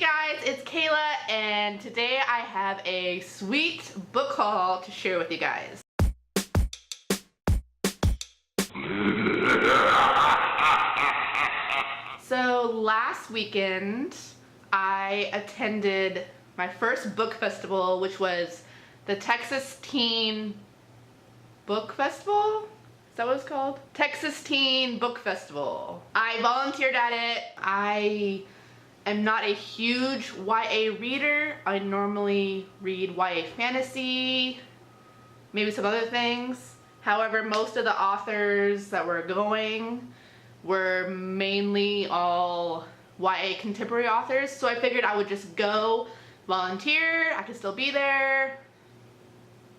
guys, it's Kayla, and today I have a sweet book haul to share with you guys. So last weekend I attended my first book festival, which was the Texas Teen Book Festival? Is that what it's called? Texas Teen Book Festival. I volunteered at it. I am not a huge YA reader. I normally read YA fantasy, maybe some other things. However, most of the authors that were going were mainly all YA contemporary authors, so I figured I would just go volunteer. I could still be there,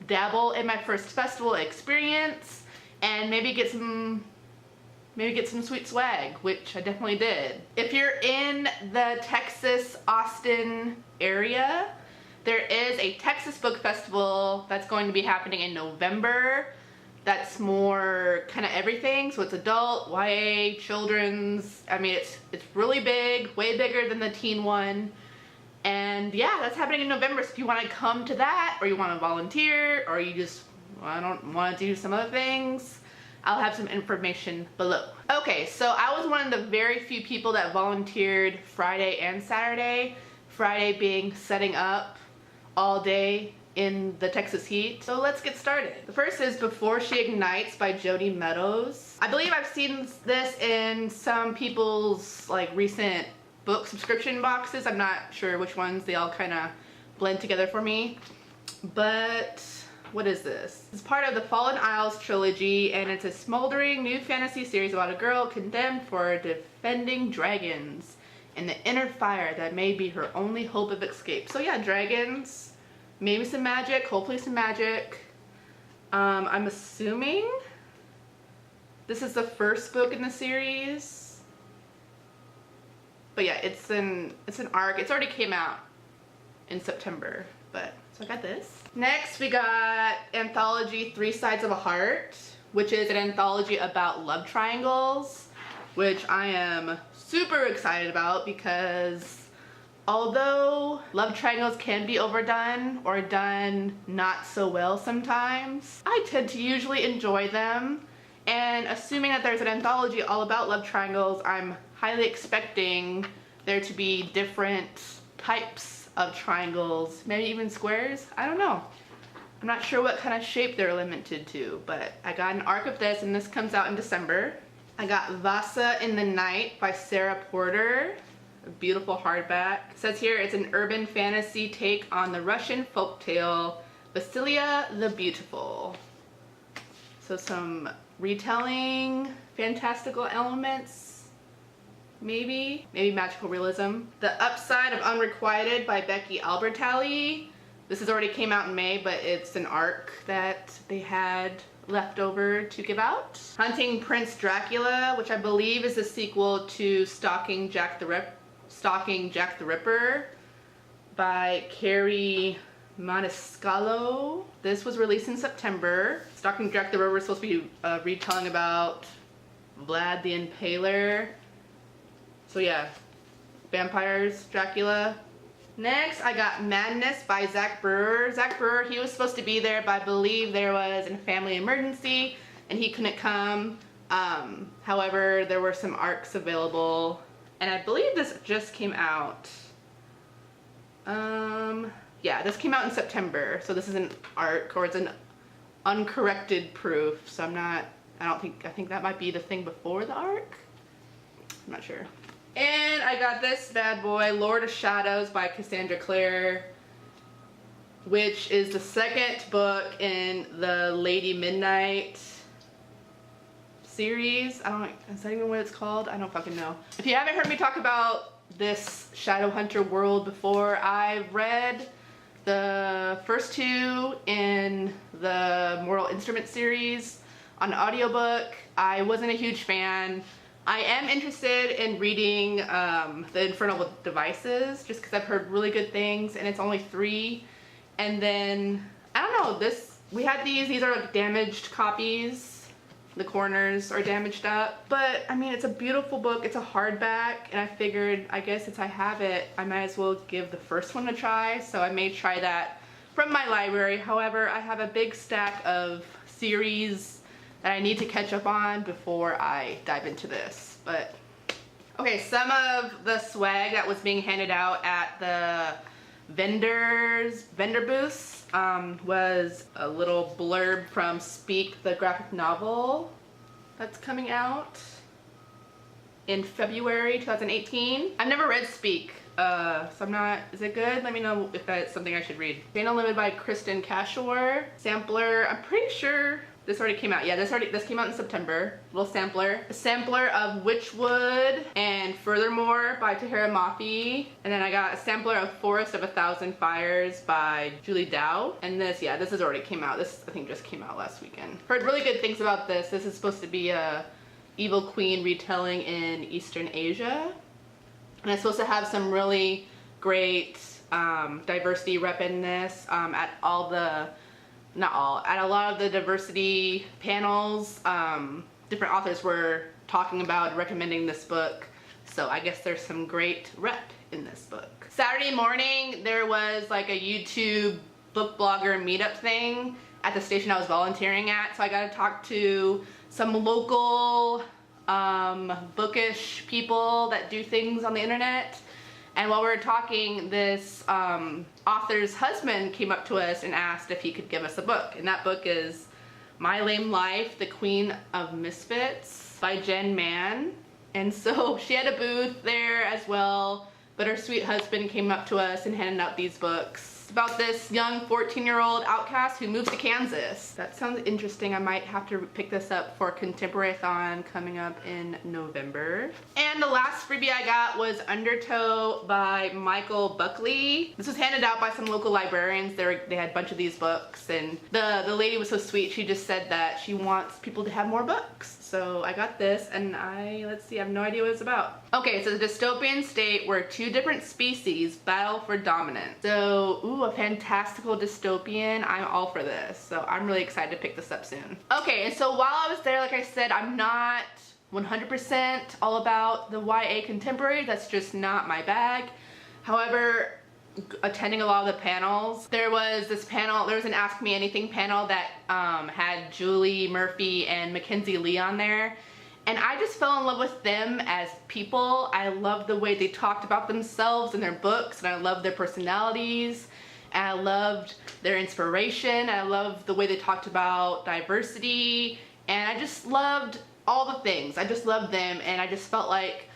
dabble in my first festival experience, and maybe get some sweet swag, which I definitely did. If you're in the Texas, Austin area, there is a Texas Book Festival that's going to be happening in November. That's more kind of everything, so it's adult, YA, children's. I mean, it's really big, way bigger than the teen one. And yeah, that's happening in November, so if you want to come to that, or you want to volunteer, or you just, I don't want to do some other things, I'll have some information below. Okay, so I was one of the very few people that volunteered Friday and Saturday. Friday being setting up all day in the Texas heat. So let's get started. The first is Before She Ignites by Jody Meadows. I believe I've seen this in some people's like recent book subscription boxes. I'm not sure which ones, they all kind of blend together for me. But what is this? It's part of the Fallen Isles trilogy, and it's a smoldering new fantasy series about a girl condemned for defending dragons and the inner fire that may be her only hope of escape. So yeah, dragons, maybe some magic, hopefully some magic. I'm assuming this is the first book in the series. But yeah, it's an arc. It's already came out in September, but so I got this. Next we got anthology Three Sides of a Heart, which is an anthology about love triangles, which I am super excited about because although love triangles can be overdone or done not so well sometimes, I tend to usually enjoy them. And assuming that there's an anthology all about love triangles, I'm highly expecting there to be different types of triangles, maybe even squares. I don't know. I'm not sure what kind of shape they're limited to, but I got an arc of this, and this comes out in December. I got Vasa in the Night by Sarah Porter. A beautiful hardback. It says here it's an urban fantasy take on the Russian folktale Vasilia the Beautiful. So some retelling, fantastical elements, maybe magical realism. The Upside of Unrequited by Becky Albertalli. This has already came out in May, but it's an arc that they had left over to give out. Hunting Prince Dracula, which I believe is a sequel to Stalking Jack the Ripper by Carrie Maniscalco. This was released in September. Stalking Jack the Ripper is supposed to be retelling about Vlad the Impaler. So yeah, vampires, Dracula. Next, I got Madness by Zach Brewer. Zach Brewer, he was supposed to be there, but I believe there was a family emergency and he couldn't come. However, there were some arcs available, and I believe this just came out. Yeah, this came out in September, so this is an arc, or it's an uncorrected proof, so I think that might be the thing before the arc. I'm not sure. And I got this bad boy, Lord of Shadows by Cassandra Clare, which is the second book in the Lady Midnight series. Is that even what it's called? I don't fucking know. If you haven't heard me talk about this Shadowhunter world before, I've read the first two in the Mortal Instrument series on audiobook. I wasn't a huge fan. I am interested in reading The Infernal Devices, just because I've heard really good things, and it's only 3. And then, I don't know, we had these are like damaged copies. The corners are damaged up. But I mean, it's a beautiful book. It's a hardback, and I figured, I guess since I have it, I might as well give the first one a try. So I may try that from my library. However, I have a big stack of series that I need to catch up on before I dive into this. But okay, some of the swag that was being handed out at the vendor booths was a little blurb from Speak, the graphic novel that's coming out in February 2018. I've never read Speak, so I'm not, is it good? Let me know if that's something I should read. Jane Unlimited by Kristen Cashore. Sampler, I'm pretty sure this already came out. Yeah, this came out in September. Little sampler. A sampler of Witchwood and Furthermore by Tahira Mafi. And then I got a sampler of Forest of a Thousand Fires by Julie Dow. And this, yeah, this has already came out. This, I think, just came out last weekend. Heard really good things about this. This is supposed to be a Evil Queen retelling in Eastern Asia. And it's supposed to have some really great diversity rep in this at all the, not all, at a lot of the diversity panels. Different authors were talking about recommending this book, so I guess there's some great rep in this book. Saturday morning there was like a YouTube book blogger meetup thing at the station I was volunteering at, so I got to talk to some local bookish people that do things on the internet. And while we were talking, this author's husband came up to us and asked if he could give us a book. And that book is My Lame Life, The Queen of Misfits by Jen Mann. And so she had a booth there as well, but her sweet husband came up to us and handed out these books. It's about this young 14-year-old outcast who moves to Kansas. That sounds interesting. I might have to pick this up for Contemporary-thon coming up in November. And the last freebie I got was Undertow by Michael Buckley. This was handed out by some local librarians. They had a bunch of these books, and the lady was so sweet. She just said that she wants people to have more books. So I got this, and let's see, I have no idea what it's about. Okay, so the dystopian state where two different species battle for dominance. So, ooh, a fantastical dystopian. I'm all for this. So I'm really excited to pick this up soon. Okay, and so while I was there, like I said, I'm not 100% all about the YA contemporary. That's just not my bag. However, attending a lot of the panels, there was an Ask Me Anything panel that had Julie Murphy and Mackenzie Lee on there, and I just fell in love with them as people. I loved the way they talked about themselves in their books, and I loved their personalities, and I loved their inspiration. I loved the way they talked about diversity, and I just loved all the things. I just loved them, and I just felt like,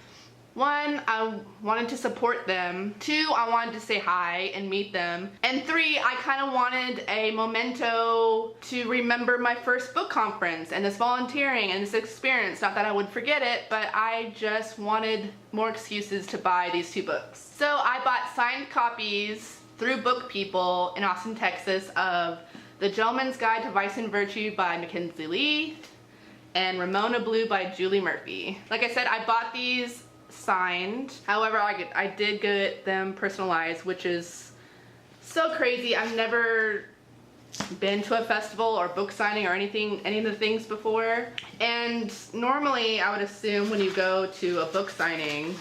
one, I wanted to support them. Two, I wanted to say hi and meet them. And three, I kind of wanted a memento to remember my first book conference and this volunteering and this experience. Not that I would forget it, but I just wanted more excuses to buy these two books. So I bought signed copies through Book People in Austin, Texas of The Gentleman's Guide to Vice and Virtue by Mackenzie Lee and Ramona Blue by Julie Murphy. Like I said, I bought these signed. However, I did get them personalized, which is so crazy. I've never been to a festival or book signing or any of the things before. And normally I would assume when you go to a book signing,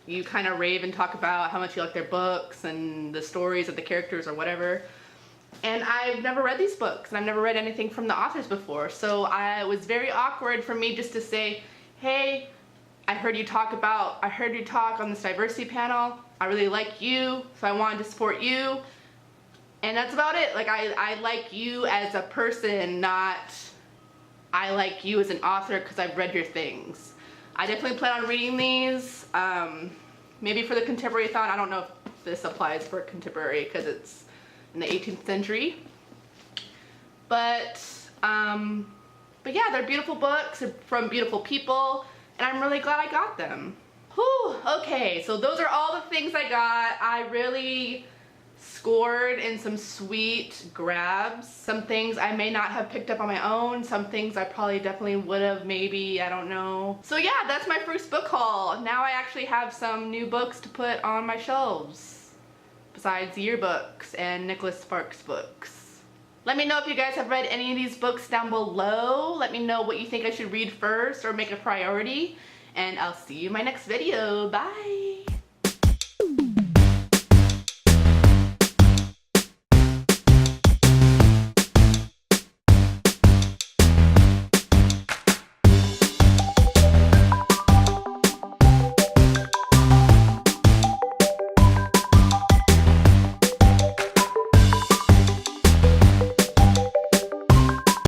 you kind of rave and talk about how much you like their books and the stories of the characters or whatever. And I've never read these books, and I've never read anything from the authors before, so it was very awkward for me just to say, hey, I heard you talk on this diversity panel, I really like you, so I wanted to support you, and that's about it. Like, I like you as a person, not I like you as an author because I've read your things. I definitely plan on reading these, maybe for the Contemporary-thon. I don't know if this applies for contemporary because it's in the 18th century. But yeah, they're beautiful books from beautiful people, and I'm really glad I got them. Whew, okay, so those are all the things I got. I really scored in some sweet grabs. Some things I may not have picked up on my own. Some things I probably definitely would have, maybe, I don't know. So yeah, that's my first book haul. Now I actually have some new books to put on my shelves, besides yearbooks and Nicholas Sparks books. Let me know if you guys have read any of these books down below. Let me know what you think I should read first or make a priority. And I'll see you in my next video. Bye!